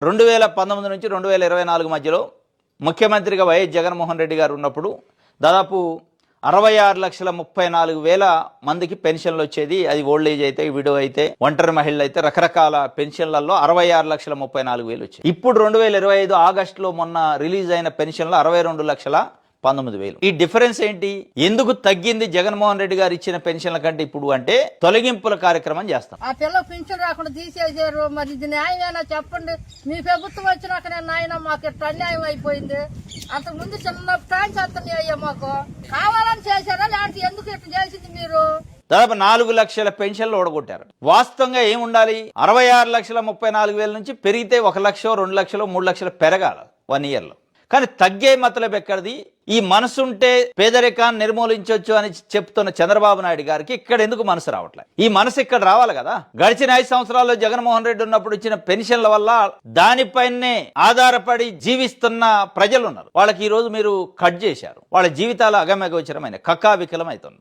2019 నుంచి 2024 మధ్యలో ముఖ్యమంత్రిగా వైఎస్ జగన్మోహన్ రెడ్డి గారు ఉన్నప్పుడు దాదాపు 66,34,000 మందికి పెన్షన్లు వచ్చేది. అది ఓల్డ్ ఏజ్ అయితే, విడో అయితే, ఒంటరి మహిళలు అయితే రకరకాల పెన్షన్లలో 66,34,000 వచ్చాయి. ఇప్పుడు 2025 ఆగస్టులో మొన్న రిలీజ్ అయిన పెన్షన్లు 62,19,000. ఈ డిఫరెన్స్ ఏంటి? ఎందుకు తగ్గింది జగన్మోహన్ రెడ్డి గారు ఇచ్చిన పెన్షన్ల కంటే ఇప్పుడు అంటే తొలగింపుల కార్యక్రమం చేస్తాం. ఆ పిల్ల పింఛన్ రాకుండా తీసేసారు. మరి ఇది న్యాయమేనా చెప్పండి. మీ ప్రభుత్వం వచ్చినాక నాయన మాకు ఇట్లా అన్యాయం అయిపోయింది. అంతకు ముందు చిన్న ఫ్రాన్స్ అతని అయ్యా మాకు కావాలని చేశారా లేదంటే ఎందుకు ఇట్లా చేసింది మీరు? దాదాపు 4 లక్షల పెన్షన్లు ఓడగొట్టారు. వాస్తవంగా ఏముండాలి? 66,34,000 నుంచి పెరిగితే 1 లక్ష, 2 లక్షలు, 3 లక్షలు పెరగాల 1 year లో. కానీ తగ్గే మతలబ్ ఎక్కడిది? ఈ మనసుంటే పేదరికాన్ని నిర్మూలించవచ్చు అని చెప్తున్న చంద్రబాబు నాయుడు గారికి ఇక్కడ ఎందుకు మనసు రావట్లేదు? ఈ మనసు ఇక్కడ రావాలి కదా. గడిచిన 5 సంవత్సరాల్లో జగన్మోహన్ రెడ్డి ఉన్నప్పుడు ఇచ్చిన పెన్షన్ల వల్ల దానిపైనే ఆధారపడి జీవిస్తున్న ప్రజలు ఉన్నారు. వాళ్ళకి ఈ రోజు మీరు కట్ చేశారు. వాళ్ళ జీవితాలు అగమ్యగోచరమైన కక్కావికలం అవుతుంది.